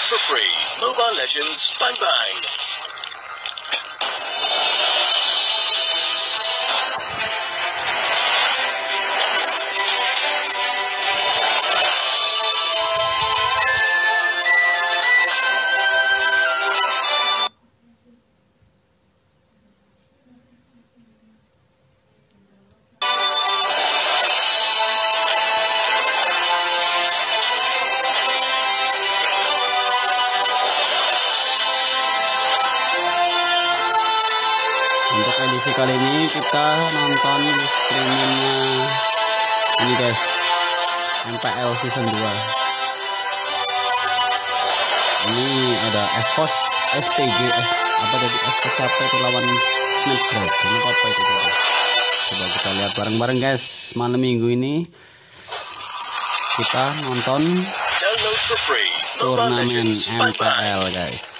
for free. Mobile Legends BangBang. Untuk edisi kali ini kita nonton streamingnya ini guys, MPL season 2. Ini ada evos SPG apa dari evos apa itu lawan Snapdragon apa itu tadi. Coba kita lihat bareng-bareng guys. Malam minggu ini kita nonton turnamen MPL guys.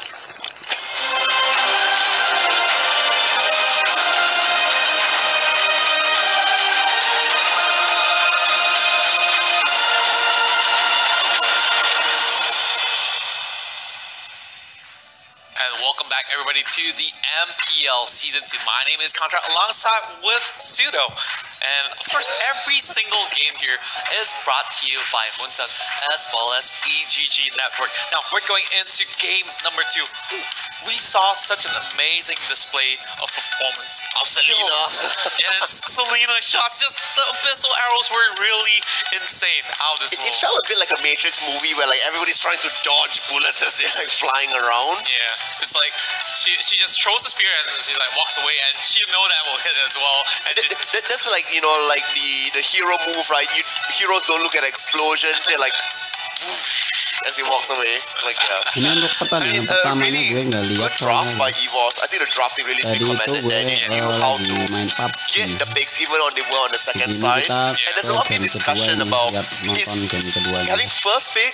Welcome back everybody to the MPL Season 2. My name is Contra alongside with Pseudo. And of course every single game here is brought to you by Tonton as well as EGG Network. Now we're going into game number 2. We saw such an amazing display of performance of Selena. Yes, Selena shots, just the abyssal arrows were really insane out of this world. It felt a bit like a Matrix movie where like everybody's trying to dodge bullets as they're like flying around. Yeah, it's like she just throws the spear and she like walks away and she know that will hit as well. And that's like, you know, like the hero move, right? Heroes don't look at explosions, they're like as he walks away. Like Ini untuk pertandingan pertamanya gue nggak lihat good draft by evos. I think the drafting really tadi itu recommended gue that they knew how to main PUBG. get the picks even on the second Ini side. kita And there's a lot of game discussion kedua about lihat nonton game keduanya. having first pick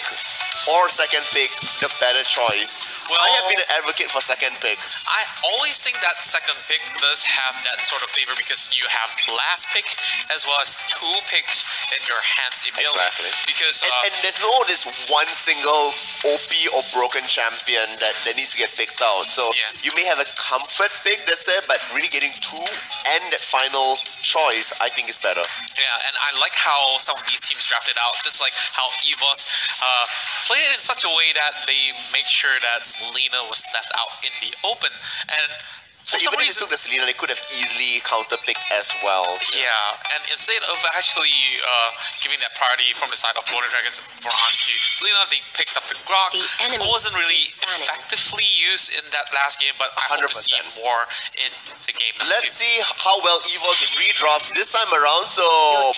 or second pick the better choice. Well, I have been an advocate for second pick. I always think that second pick does have that sort of favor because you have last pick as well as 2 picks in your hands immediately. Exactly. Because and there's no this one single OP or broken champion that needs to get picked out. So you may have a comfort pick that's there, but really getting 2 and that final choice, I think is better. yeah, and I like how some of these teams drafted out, just like how evos played it in such a way that they make sure that Selena was left out in the open. And So for some even if they reason, took the Selena, they could have easily counter-picked as well. yeah, and instead of actually giving that priority from the side of Border Dragons for onto Selena, they picked up the Grok. It wasn't really effectively used in that last game, but I hope to see it 100%. more in the game number 2. Let's see how well evos redrafts this time around. So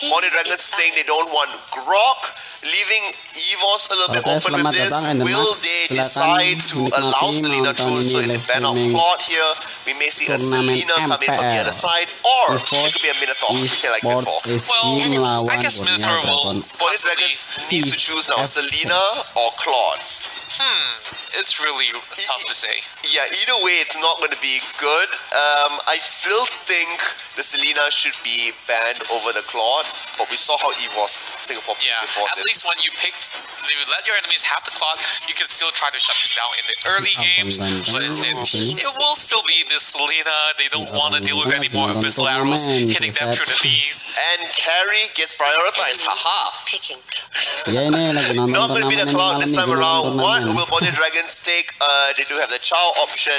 Border Dragons saying they don't want Grok, leaving evos a little bit Oke, open selamat with this. datang in the Will match. they Silakan decide to allow menikmati Selena nonton through? So ini if they live ban out streaming Claude here, we may see a turnamen Selena come in from the other MPL. side, or it Evos could be a Minotaur like Esport before. SG Well, melawan I guess Borneo Minotaur will Dragon. Border possibly. Dragons need to choose now, F4. Selena or Claude. It's really tough to say. Yeah, either way, it's not going to be good. I still think the Selena should be banned over the Claude, but we saw how evos Singapore played Yeah, before at this. least when you let your enemies have the clock, you can still try to shut them down in the early games. But it will still be the Selena. They don't want to deal with any more abyssal arrows hitting them through the knees. And carry gets prioritized. Haha. Picking. Ya ini lagi nonton Not going to be the turnamen Cloud malam this time minggu around. What turnamen. will Border Dragons take? They do have the Chow option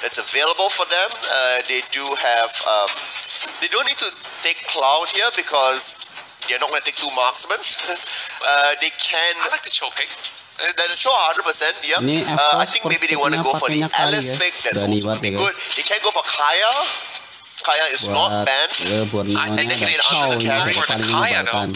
that's available for them. They do have. They don't need to take Cloud here because they're not going to take 2 marksmen. They can. I like the Cho pick. That's sure 100%. Yeah. Ini I Evos think maybe they want to go for the pakainya kali Alice ya. pick. That's Berani also banget pretty ya, good. They can go for Kaya. Kaya is not Buat banned. Borneo And they can ada get Chow under the yang carry. For the paling Kaya, menyebalkan.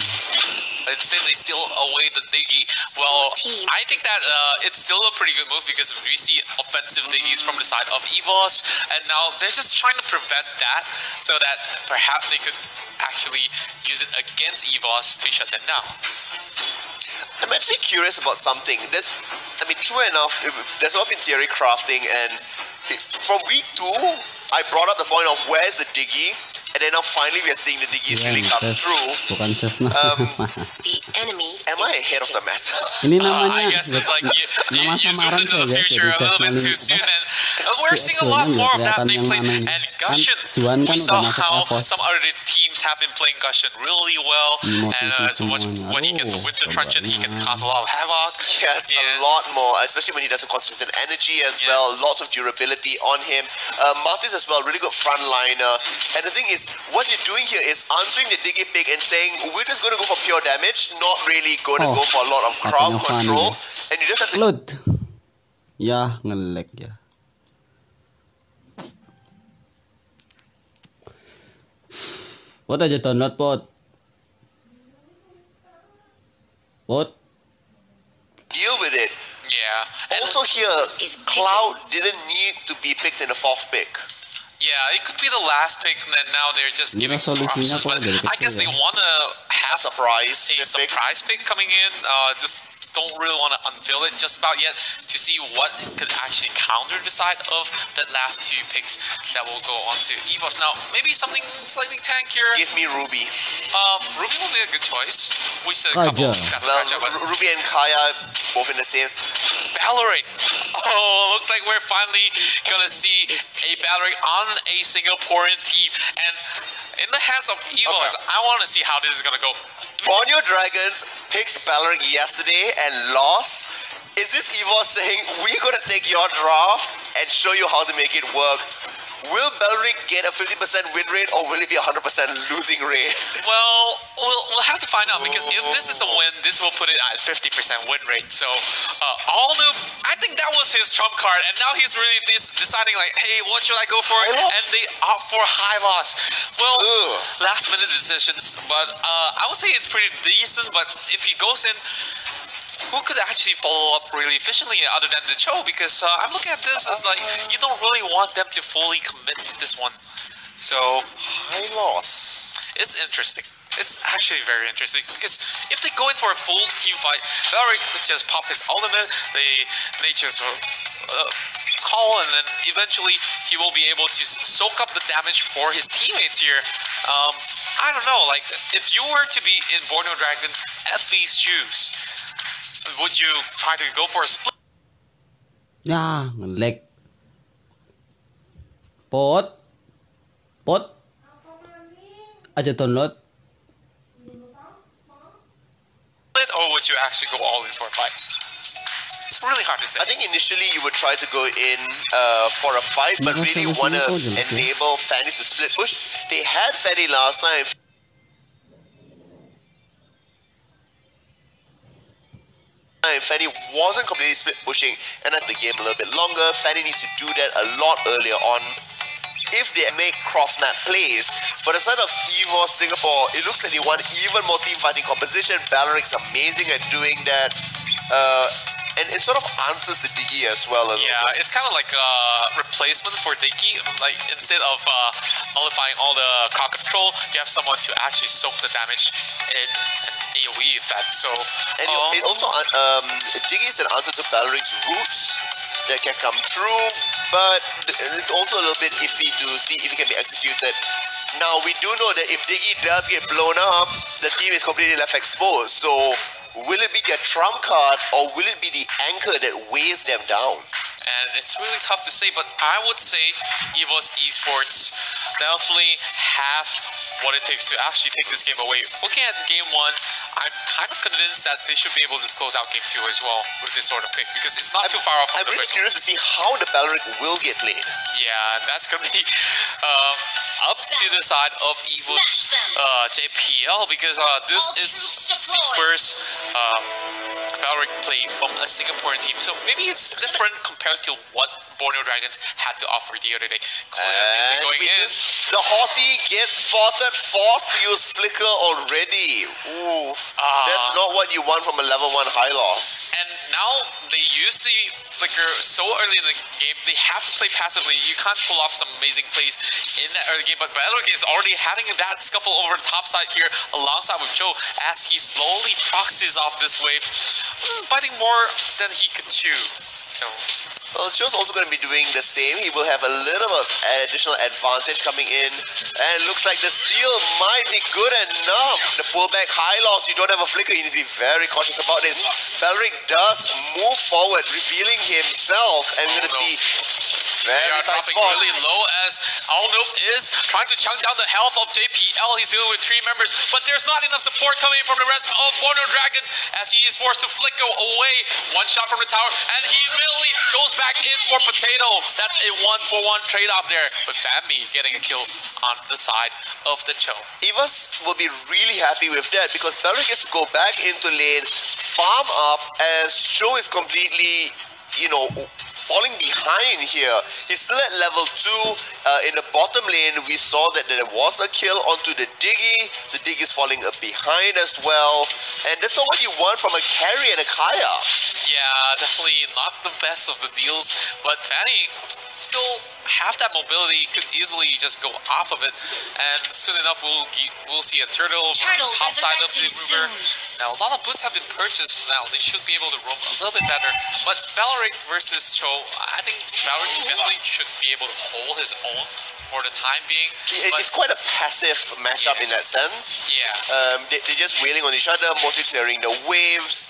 Instead, they still away the Diggy. Well, I think that it's still a pretty good move because we see offensive Diggies from the side of evos, and now they're just trying to prevent that so that perhaps they could actually use it against evos to shut them down. I'm actually curious about something. True enough, there's a lot in theory crafting, and from week 2, I brought up the point of where's the Diggy, And then now finally we are seeing the Diggies really come through. Bukan just now. The enemy. Am I ahead of the matter? Ini I namanya guess it's like you nama zoomed samaran into the saya, future a jadi little bit too soon, and we're seeing a lot more of that being played. And Gushin, Zuan we kan saw udah masuk how EVOS. some other teams have been playing Gushin really well, and Motivasi so much semuanya. when he gets the Aduh, Winter Truncheon, he can coba cause a lot of havoc. Yes, a Yeah. lot more, especially when he doesn't concentrate on energy as well. Lots of durability on him. Martis as well, really good frontliner. And the thing is, what you're doing here is answering the Diggy pick and saying, we're just going to go for pure damage, not really going to Oh, go for a lot of crowd katanya funny. control. And you just have to... Load. Ya, nge-lag ya. Pot aja download pot. Pot. deal with it. Yeah. And Also here, Cloud didn't need to be picked in the 4th pick. yeah, it could be the last pick, and then now they're just Ini giving solusinya options. kok But dari I guess kecil they ya. want to have A surprise a pick. surprise pick coming in. Just don't really want to unveil it just about yet to see what could actually counter the side of that last 2 picks that will go on to EVOS. Now, maybe something slightly tankier. Give me Ruby. Ruby will be a good choice. We said a couple Raja. got the Well, Raja, but Ruby and Kaya both in the same. Valorant. Oh, looks like we're finally gonna see a Valorant on a Singaporean team, and in the hands of EVOS. I want to see how this is gonna go. Borneo Dragons picked Baloric yesterday and lost. Is this EVOS saying, we're going to take your draft and show you how to make it work? Will Baloric get a 50% win rate or will it be a 100% losing rate? Well, we'll have to find out, because if this is a win, this will put it at 50% win rate. So, all new, I think that was his trump card, and now he's really deciding like, hey, what should I go for? High loss? And they opt for high loss. Well, Ugh. last minute decisions, but I would say it's pretty decent. But if he goes in, who could actually follow up really efficiently other than the Cho? Because I'm looking at this as like, you don't really want them to fully commit to this one. So, High loss. it's interesting. It's actually very interesting, because if they go in for a full team fight, Valoric could just pop his ultimate, they just call, and then eventually he will be able to soak up the damage for his teammates here. I don't know, like, if you were to be in Borneo Dragon FV's shoes, would you try to go for a split? Ya, nge-lag. Pot. Aja download. Or would you actually go all in for a fight? It's really hard to say. I think initially you would try to go in for a fight, but really want to enable Fanny to split push. They had Fanny last time. Fanny wasn't completely split pushing, and at the game a little bit longer. Fanny needs to do that a lot earlier on if they make cross-map plays. For the side of EVOS Singapore, it looks like they want even more team fighting composition. Valoric's amazing at doing that. And it sort of answers the Diggy as well a little Yeah, bit. it's kind of like a replacement for Diggy. Like, instead of nullifying all the crowd control, you have someone to actually soak the damage in an AoE effect. So, And it also, Diggy is an answer to Valoric's roots that can come true, but it's also a little bit iffy to see if it can be executed. Now, we do know that if Diggy does get blown up, the team is completely left exposed. So, will it be their trump card or will it be the anchor that weighs them down? and it's really tough to say, but I would say EVOS Esports definitely have what it takes to actually take this game away. Looking at game 1, I'm kind of convinced that they should be able to close out game 2 as well with this sort of pick, because it's not too far off from I'm the really first curious to see how the Baloric will get played. Yeah, that's gonna be up to the side of EVO's JPL, because this is the first Valorant play from a Singaporean team, so maybe it's different compared to what Borneo Dragons had to offer the other day. And Going in. the horsey gets spotted, forced to use flicker already. Oof. That's not what you want from a level 1 high loss. And now they use the flicker so early in the game, they have to play passively. You can't pull off some amazing plays in that early game, but Valorant is already having that scuffle over the top side here alongside with Joe as he slowly proxies off this wave, biting more than he could chew. So Well, Joe's also going to be doing the same. He will have a little bit of additional advantage coming in. And it looks like the steal might be good enough. The pullback high loss, you don't have a flicker. You need to be very cautious about this. Valeric does move forward, revealing himself. And we're going to see they very are tight dropping spot. really low as Omlet is trying to chunk down the health of JPL. He's dealing with 3 members, but there's not enough support coming from the rest of Borno Dragons as he is forced to flicker away. One shot from the tower, and he immediately goes back in for Potato. That's a 1-for-1 trade-off there, with Bambi getting a kill on the side of the Cho. Evos will be really happy with that because Valeric gets to go back into lane, farm up as Joe is completely, you know, falling behind here. He's still at level 2. In the bottom lane, we saw that there was a kill onto the Diggy. So Diggy is falling behind as well. And that's not what you want from a carry and a Kaya. Yeah, definitely not the best of the deals, but Fanny still have that mobility, could easily just go off of it, and soon enough we'll see a turtle from the top side of the river. Now a lot of boots have been purchased now, they should be able to roam a little bit better, but Valeric versus Cho, I think Valeric definitely should be able to hold his own for the time being. It's quite a passive matchup in that sense. Yeah. They're just wailing on each other, mostly clearing the waves,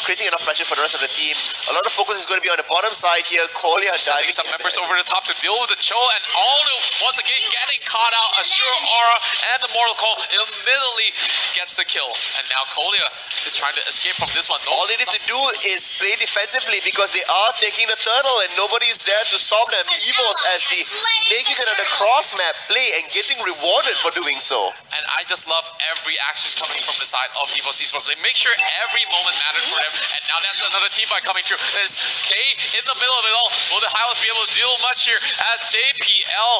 creating enough pressure for the rest of the team. A lot of focus is going to be on the bottom side here. Kolia Sending diving some members over the top to deal with the Cho, and Onu once again getting caught out. Assure Aura and the Mortal Call immediately gets the kill, and now Kolia is trying to escape from this one. All they need to do is play defensively because they are taking the turtle and nobody's there to stop them. Evos actually making it on the cross map play and getting rewarded for doing so. And I just love every action coming from the side of EVOS Esports. They make sure every moment matters for them. And now that's another team fight coming through. There's K in the middle of it all. Will the Hylos be able to do much here as JPL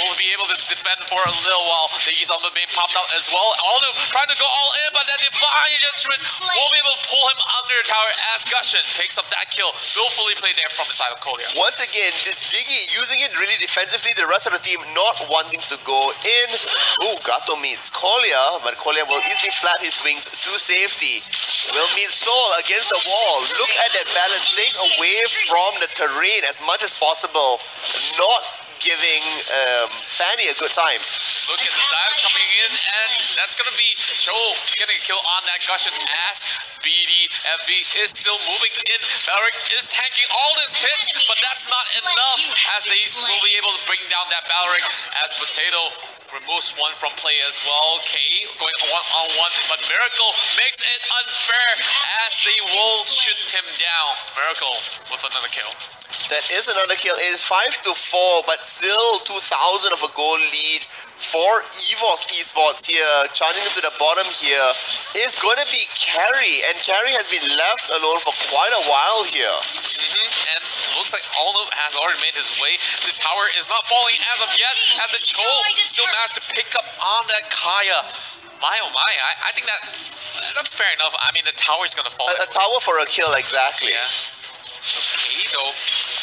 will be able to defend for a little while? The East Element being popped out as well. Alnu trying to go all in, but then Divine Judgment won't be able to pull him under the tower as Gushin picks up that kill. Willfully played there from the side of Kolia. Once again, this Diggy using it really defensively. The rest of the team not wanting to go in. Ooh, Gato meets Kolia, but Kolia will easily flap his wings to safety. Will meet Soul against the wall. Look at that balance, staying away from the terrain as much as possible. Not giving Fanny a good time. Look at the dives coming in, and that's going to be Cho getting a kill on that Gushin as BDFV is still moving in. Valeric is tanking all his hits, but that's not enough as they will be able to bring down that Valeric as Potato removes one from play as well. K going one-on-one, but Miracle makes it unfair as they will shoot him down. Miracle with another kill. That is another kill. It is 5-4, but still 2,000 of a goal lead for EVOS Esports here. Charging into the bottom here is going to be Carry, and Carry has been left alone for quite a while here. And it looks like Alnu has already made his way. This tower is not falling as of yet, as the Cho still managed to pick up on that Kaya. My oh my, I think that's fair enough. I mean, the tower is going to fall. A tower for a kill, exactly. Yeah. Okay, though,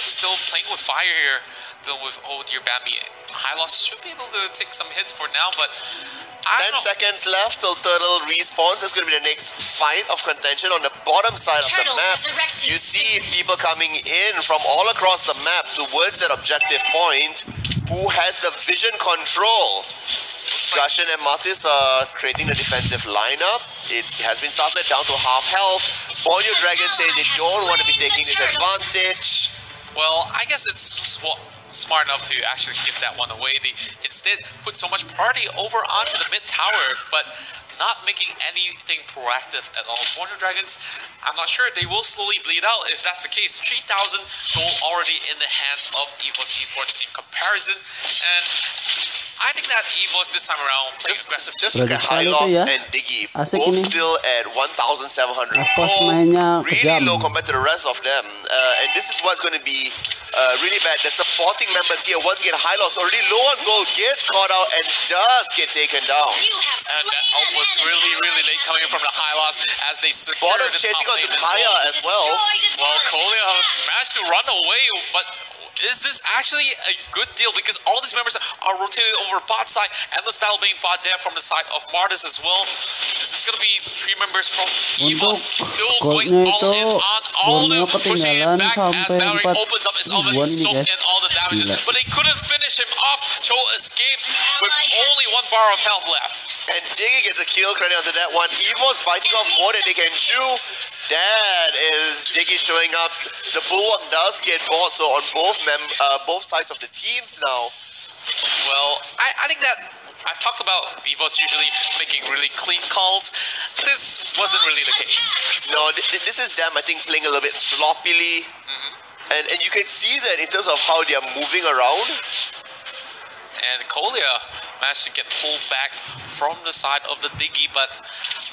still playing with fire here. Dealing with, oh dear, Bambi. High loss should be able to take some hits for now, but 10 seconds left till Turtle respawns. That's going to be the next fight of contention on the bottom side of the map. You see people coming in from all across the map towards that objective point. Who has the vision control? Gushin and Matis are creating the defensive lineup. It has been started down to half health. Borneo Dragon say they don't want to be taking this advantage. Well, I guess it's smart enough to actually give that one away. They instead put so much party over onto the mid tower, but not making anything proactive at all. Borneo Dragons, I'm not sure, they will slowly bleed out if that's the case. 3,000 gold already in the hands of EVOS Esports in comparison, and I think that EVOS this time around playing aggressive. Just look at Hylos and Diggy, both still at 1,700 gold, really low compared to the rest of them. And this is what's going to be really bad. The supporting members here, once again, Hylos already low on gold, gets caught out and does get taken down. And that ult was really late coming from the Hylos as they secure Bottom the chasing top onto lane as Kaya well. as well. Well, Kolia has managed to run away, but is this actually a good deal? Because all these members are rotating over bot side. Endless battle being bought there from the side of Martis as well. This is going to be 3 members from evos still going all in on Alnu, pushing it back as Valerie opens up his oven, soak in all the damage. But they couldn't finish him off. Cho escapes with only 1 bar of health left. And Diggy gets a kill credit onto that one. Evos biting off more than they can chew. That is Diggy showing up. The bulwark does get bought, so on both sides of the teams now. Well, I think that I've talked about evos usually making really clean calls. This wasn't really the case. No, this is them, I think, playing a little bit sloppily. And you can see that in terms of how they are moving around. And Kolia managed to get pulled back from the side of the Diggy, but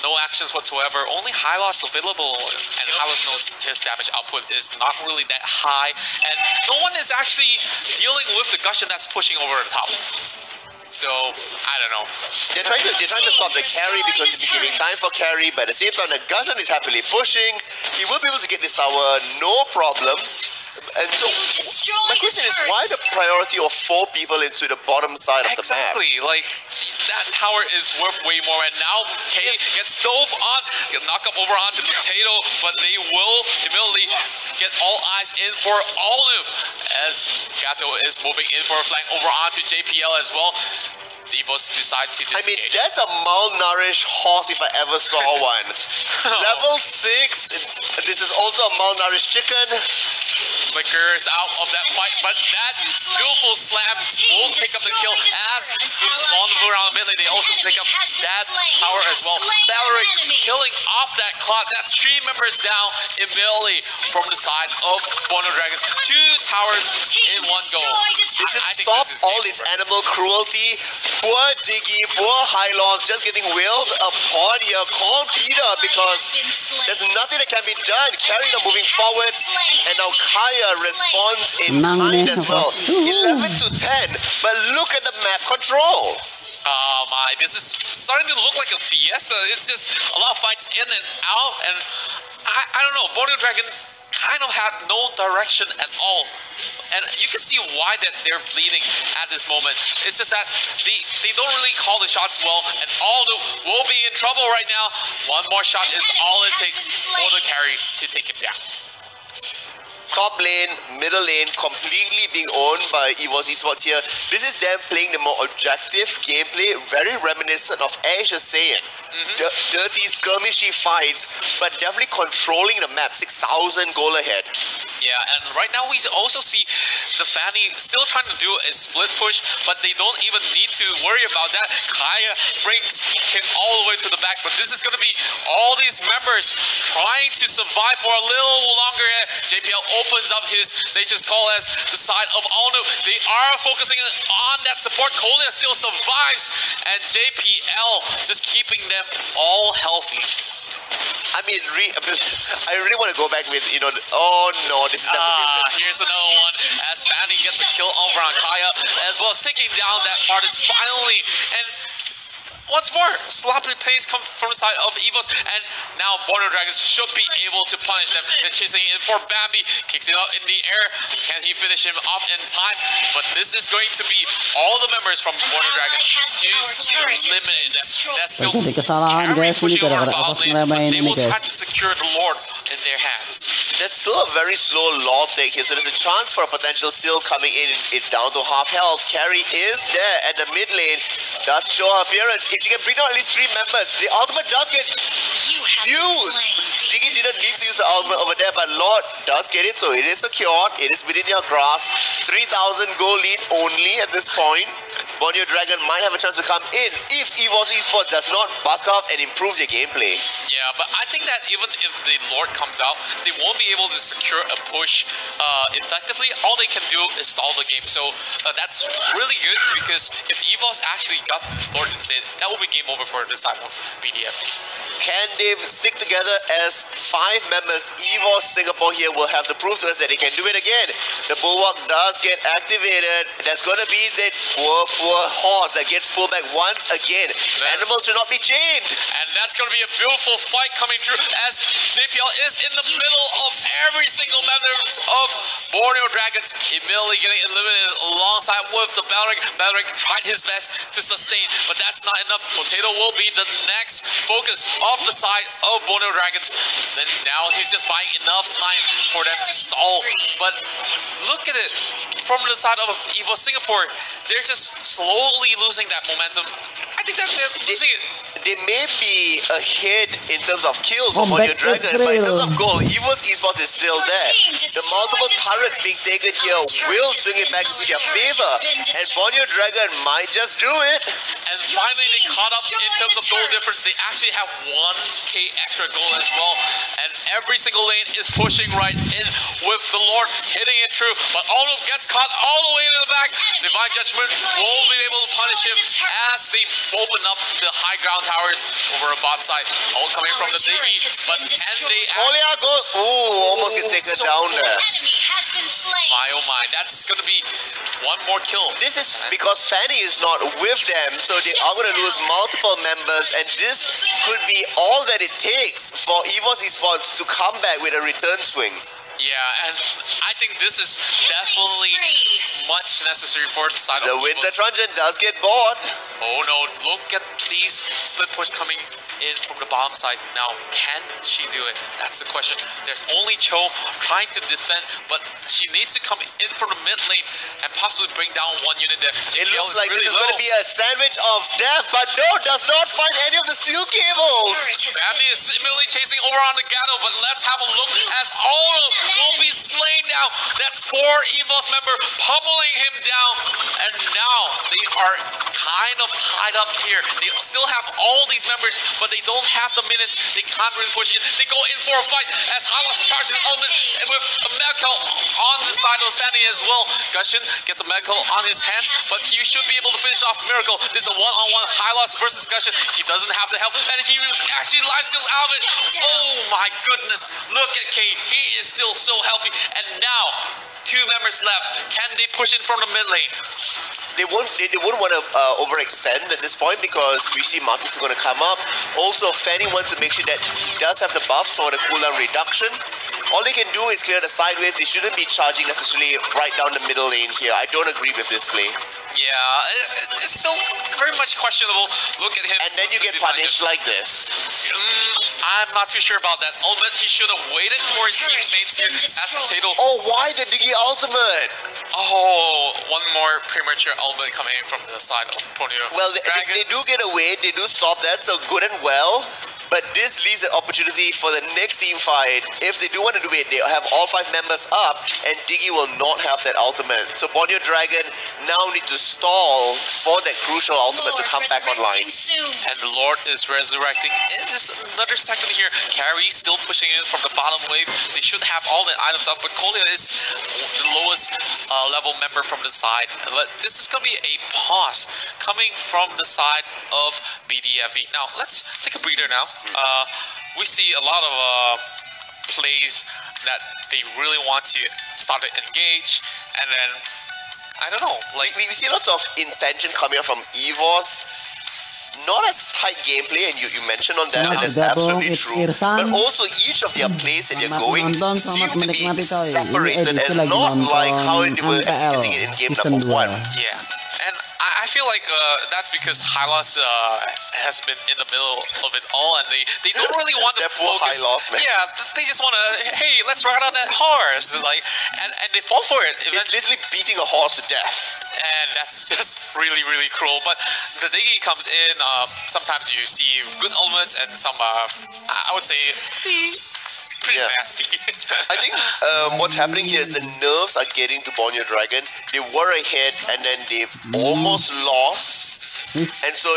no actions whatsoever. Only Hylos available, and Hylos knows his damage output is not really that high, and no one is actually dealing with the Gushin that's pushing over the top. So, I don't know. They're trying to stop the carry because it's giving time for carry, but at the same time, the Gushin is happily pushing. He will be able to get this tower, no problem. And so, my question is, why the priority of 4 people into the bottom side of the map? Exactly, like, that tower is worth way more, and now K gets dove on, knock up over onto Potato, but they will immediately get all eyes in for Alnu, as Gato is moving in for a flank over onto JPL as well. The evos decide to disengage. I mean, that's a malnourished horse if I ever saw one. Level 6, this is also a malnourished chicken. Flicker is out of that fight, but that beautiful slam will pick up the kill as on around the mid lane. They also pick up that power as well. Valerie killing off that clock. That's 3 members down immediately from the side of Bono Dragons. 2 towers in one go. They should stop all this animal cruelty. Poor Diggy, poor Hylos just getting wailed upon here. Call Peter because there's nothing that can be done. Carrying them moving forward, and now Kaya responds in kind as well. 11 to 10, but look at the map control. Oh my, this is starting to look like a fiesta. It's just a lot of fights in and out, and I don't know, Bono Dragon kind of had no direction at all. And you can see why that they're bleeding at this moment. It's just that they don't really call the shots well, and Alnu will be in trouble right now. 1 more shot is all it takes for the carry to take him down. Top lane, middle lane, completely being owned by evos Esports here. This is them playing the more objective gameplay, very reminiscent of Ash is saying. Dirty, skirmishy fights, but definitely controlling the map. 6,000 goal ahead. Yeah, and right now we also see the Fanny still trying to do a split push, but they don't even need to worry about that. Kaya brings him all the way to the back, but this is going to be all these members trying to survive for a little longer. JPL opens up his nature's call as the side of Alnu. They are focusing on that support. Kolia still survives, and JPL just keeping them all healthy. I mean, I really want to go back with, oh no, this is here's another one as Bandy gets a kill over on Kaya, as well as taking down that Martis finally. And once more, sloppy plays come from the side of evos, and now Bono Dragons should be able to punish them. They're chasing in for Bambi, kicks it out in the air. Can he finish him off in time? But this is going to be all the members from Bono Dragons to eliminate them. That's still carry pushing over bot lane, but they will try to secure the Lord in their hands. That's still a very slow Lord take here, so there's a chance for a potential steal coming in. It's down to half health. Carry is there at the mid lane. Does show her appearance. If she can bring down at least 3 members, the ultimate does get used. Diggy didn't need to use the ultimate over there, but Lord does get it, so it is secured. It is within your grasp. 3,000 goal lead only at this point. Bonio Dragon might have a chance to come in if evos Esports does not buck up and improve their gameplay. Yeah, but I think that even if the Lord comes out, they won't be able to secure a push effectively. All they can do is stall the game. So that's really good, because if evos actually got the Lord instead, that will be game over for the side of BDF. Can they stick together as 5 members? evos Singapore here will have to prove to us that they can do it again. The Bulwark does get activated. That's going to be that poor poor horse that gets pulled back once again. Animals should not be chained. And that's going to be a beautiful fight coming through as JPL is in the middle of every single member of Borneo Dragons, immediately getting eliminated alongside with the Balric. Balric tried his best to sustain, but that's not enough. Potato will be the next focus of the side of Borneo Dragons. Then now he's just buying enough time for them to stall. But look at it from the side of Evo Singapore. They're just slowly losing that momentum. I think that they're losing it. They may be ahead in terms of kills for Borneo Dragon, but in terms of goal, Evo's esports is still there. The multiple turrets being taken here will swing it back into their favor, and Borneo Dragon might just do it. And finally they caught up in terms of goal difference. They actually have 1k extra goal as well. And every single lane is pushing right in with the Lord hitting it through. But Ono gets caught all the way in the back. Divine Judgment won't be able to punish him as they open up the high ground towers over a bot side. All coming from the Diggy. But can they almost gets taken down there. My oh my, that's gonna be one more kill. This is because Fanny is not with them, so they are going to lose multiple members, and this could be all that it takes for EVOS Esports to come back with a return swing. Yeah, and I think this is definitely much necessary for the side The of Winter EVOS. Truncheon does get bored. Oh no, look at these split push coming in from the bottom side. Now, can she do it? That's the question. There's only Cho trying to defend, but she needs to come in from the mid lane and possibly bring down one unit there. It JPL looks like really this is going to be a sandwich of death, but no, does not find any of the steel cables. Family is similarly chasing over on the Gato, but let's have a look as Ono will be slain now. That's 4 EVOS member pummeling him down, and now they are kind of tied up here. They still have all these members, but they don't have the minutes. They can't really push it. They go in for a fight as Hylos charges Omlet with a medical on the side of Fanny as well. Gushon gets a medical on his hands, but he should be able to finish off Miracle. This is a one-on-one Hylos versus Gushon. He doesn't have the help, and he actually life steals out of it. Oh my goodness. Look at Kate. He is still so healthy, and now 2 members left. Can they push in from the mid lane? They wouldn't want to overextend at this point because we see Marcus is going to come up. Also, Fanny wants to make sure that he does have the buffs for the cooldown reduction. All they can do is clear the sideways. They shouldn't be charging necessarily right down the middle lane here. I don't agree with this play. Yeah, it's still very much questionable. Look at him. And then you get punished like this. I'm not too sure about that. Ultimate, he should have waited for his teammates here as Potato. Oh, why the Diggy Ultimate? Oh, one more premature ultimate coming in from the side of Borneo. Well, they do get away. They do stop that, so good and well. But this leaves an opportunity for the next team fight. If they do want to do it, they have all 5 members up, and Diggy will not have that ultimate. So Borneo Dragon now need to stall for that crucial ultimate to come back online. And the Lord is resurrecting in just another second here. Carrie still pushing in from the bottom wave. They should have all the items up, but Colia is the lowest level member from the side. But this is going to be a pause coming from the side of BDFE. Now, let's take a breather now. We see a lot of plays that they really want to start to engage, and then I don't know, like we see lots of intention coming up from EVOS. Not as tight gameplay, and you mentioned on that, and that's absolutely true. But also each of their plays that they're going seem to be separated and not like how they were executing it in game number 1. Yeah. And I feel like that's because Hylos has been in the middle of it all, and they don't really want to focus. Hylos, man. Yeah, they just want to, hey, let's ride on that horse, like, and they fall for it. It's literally beating a horse to death. And that's just really, really cruel. But the Diggy comes in. Sometimes you see good ultimates, and some, I would say, pretty nasty. I think what's happening here is the nerves are getting to Borneo Dragon. They were ahead and then they've almost lost. And so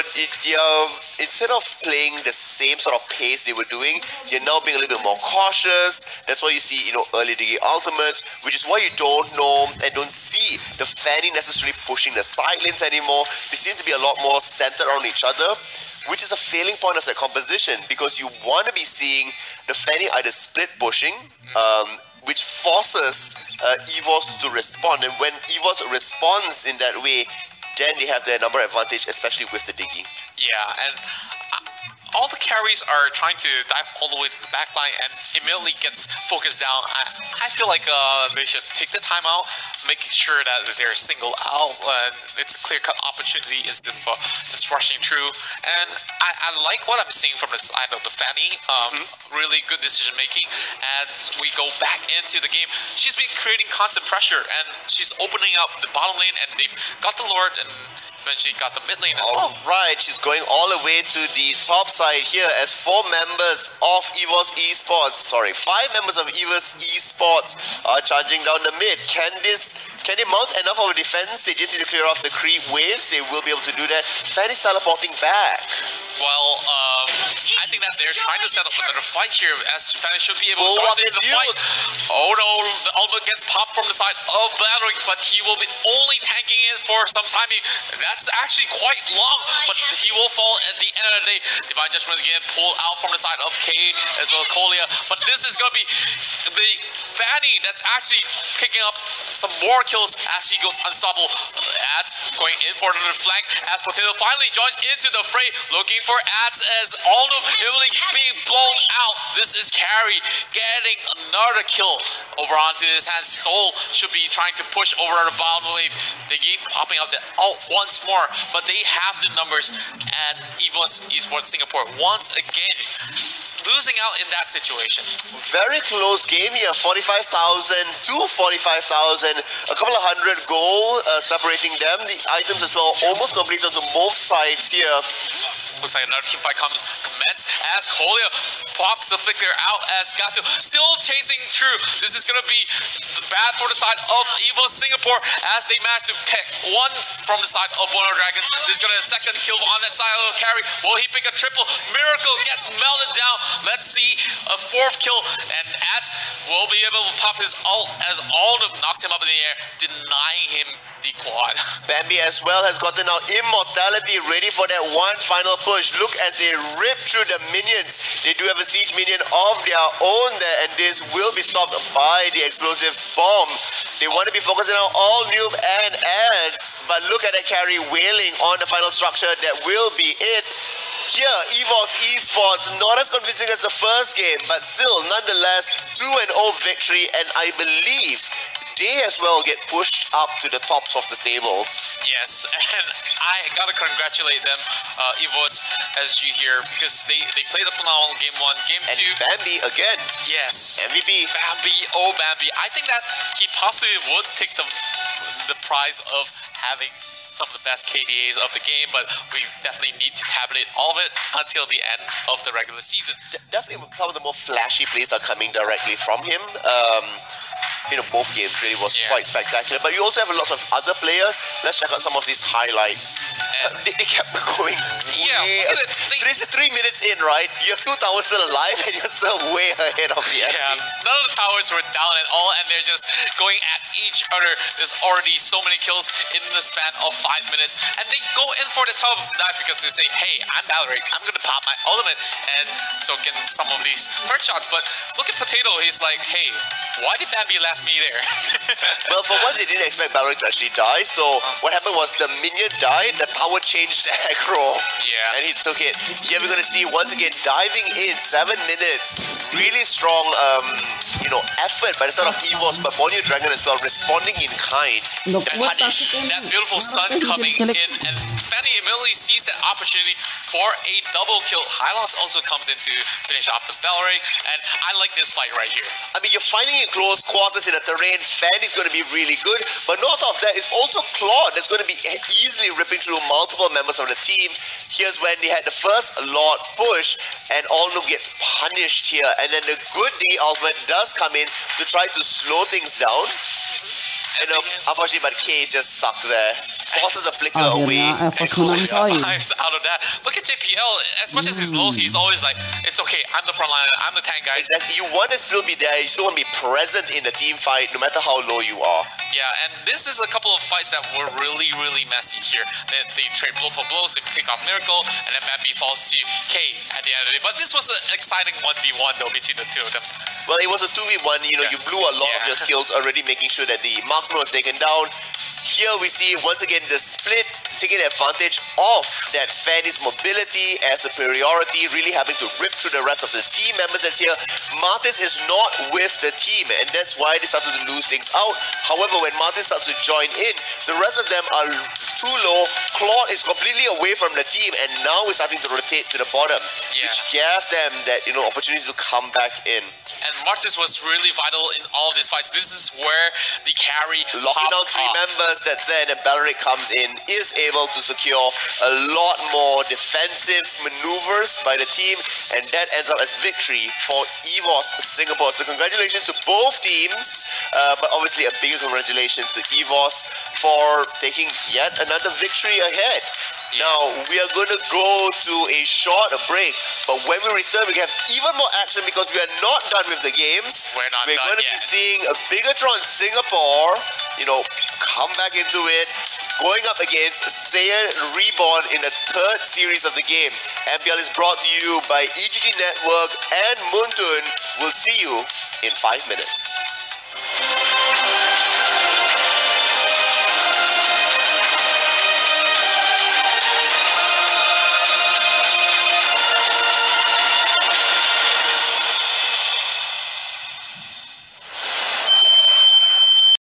instead of playing the same sort of pace they were doing, they're now being a little bit more cautious. That's why you see, early Diggy ultimates, which is why you don't know and don't see the Fanny necessarily pushing the side lanes anymore. They seem to be a lot more centered around each other, which is a failing point of that composition, because you want to be seeing the Fanny either split pushing, which forces EVOS to respond. And when EVOS responds in that way, then they have their number advantage, especially with the Diggy. Yeah, and all the carries are trying to dive all the way to the back line and immediately gets focused down. I feel like they should take the time out, making sure that they're singled out. It's a clear-cut opportunity instead of just rushing through. And I like what I'm seeing from the side of the Fanny. Really good decision-making. As we go back into the game, she's been creating constant pressure, and she's opening up the bottom lane, and they've got the Lord and eventually got the mid lane as well. Alright, she's going all the way to the top side here as 4 members of EVOS Esports, 5 members of EVOS Esports are charging down the mid. Can they mount enough of a defense? They just need to clear off the creep waves. They will be able to do that. Fanny's teleporting back. Well, I think that they're trying to set up another fight here, as Fanny should be able to join into the fight. Oh no, the ultimate gets popped from the side of Bladrick, but he will be only tanking it for some timing. That's actually quite long, but he will fall at the end of the day. Divine Judgment again pulled out from the side of K as well as Colia, but this is going to be the Fanny that's actually picking up some more kills as he goes unstoppable. Ads going in for another flank as Potato finally joins into the fray, looking for Ads as all of Emily being blown out. This is Carry getting another kill over onto his hands. Soul should be trying to push over the bottom wave. They keep popping out the ult once more, but they have the numbers, and EVOS Esports Singapore once again losing out in that situation. Very close game here, 45,000 to 45,000, a couple of hundred gold separating them. The items as well almost complete onto both sides here. Looks like another team fight commence as Colia pops the flicker out as Gato still chasing through. This is going to be bad for the side of EVOS Singapore as they manage to pick one from the side of Bono Dragons. This is going to be a second kill on that side of Carry. Will he pick a triple? Miracle gets melted down. Let's see a 4th kill, and Ats will be able to pop his ult as Alnuk knocks him up in the air, denying him the quad. Bambi as well has gotten now Immortality, ready for that one final push. Look as they rip through the minions. They do have a siege minion of their own there, and this will be stopped by the explosive bomb. They want to be focusing on all noob and ads, but look at that Carry wailing on the final structure. That will be it. Here, EVOS Esports, not as convincing as the first game, but still, nonetheless, 2-0 victory, and I believe they as well get pushed up to the tops of the tables. Yes, and I gotta congratulate them, EVOS SG here, because they played a phenomenal game 1, game 2. And Bambi again. Yes. MVP. Bambi, oh Bambi. I think that he possibly would take the prize of having some of the best KDAs of the game, but we definitely need to tabulate all of it until the end of the regular season. Definitely some of the more flashy plays are coming directly from him. Both games really was quite spectacular, but you also have a lot of other players. Let's check out some of these highlights. They kept going. Yeah, 3 minutes in, right? You have 2 towers still alive, and you're still way ahead of the enemy. Yeah, none of the towers were down at all, and they're just going at each other. There's already so many kills in the span of 5 minutes, and they go in for the tower dive because they say, hey, I'm Balric, I'm gonna pop my ultimate, and so can some of these hurt shots. But look at Potato, he's like, hey, why did Bambi left me there? Well, for one, they didn't expect Balric to actually die, so what happened was the minion died, the tower changed aggro, and he took it. Here we're gonna see once again diving in 7 minutes. Really strong effort by the side of EVOS, but Borneo Dragon as well responding in kind. That beautiful sun coming in, and Fanny immediately sees that opportunity for a double kill. Hylos also comes in to finish off the Balric, and I like this fight right here. I mean, you're fighting in close quarters in a terrain. Fanny's going to be really good, but north of that is also Claude that's going to be easily ripping through multiple members of the team. Here's when they had the first Lord push, and Alnuk gets punished here, and then the good day ultimate does come in to try to slow things down. And unfortunately, but K is just stuck there. Forces the flicker away. And survives out of that. Look at JPL. As much as he's low, he's always like, it's okay, I'm the frontliner, I'm the tank guy. Exactly. You want to still be there. You still want to be present in the team fight, no matter how low you are. Yeah, and this is a couple of fights that were really, really messy here. They trade blow for blows, they pick off Miracle, and then Bambi falls to K at the end of the day. But this was an exciting 1v1 though between the two of them. Well, it was a 2v1. You blew a lot of your skills already, making sure that the marksman was taken down. Here we see once again the split taking advantage of that Fanny's mobility and superiority, really having to rip through the rest of the team members that's here. Martis is not with the team, and that's why they started to lose things out. However, when Martis starts to join in, the rest of them are too low. Claude is completely away from the team, and now we're starting to rotate to the bottom, which gave them that opportunity to come back in. And Martis was really vital in all of these fights. This is where the carry locking down three members, that's there, and then Belleric comes in, is able to secure a lot more defensive maneuvers by the team, and that ends up as victory for EVOS Singapore. So congratulations to both teams, but obviously a bigger congratulations to EVOS for taking yet another victory ahead. Now, we are going to go to a short break, but when we return, we have even more action because we are not done with the games. We're going to be seeing a Bigatron Singapore, come back into it, going up against Saiyan Reborn in the third series of the game. MPL is brought to you by EGG Network and Muntun. We'll see you in 5 minutes.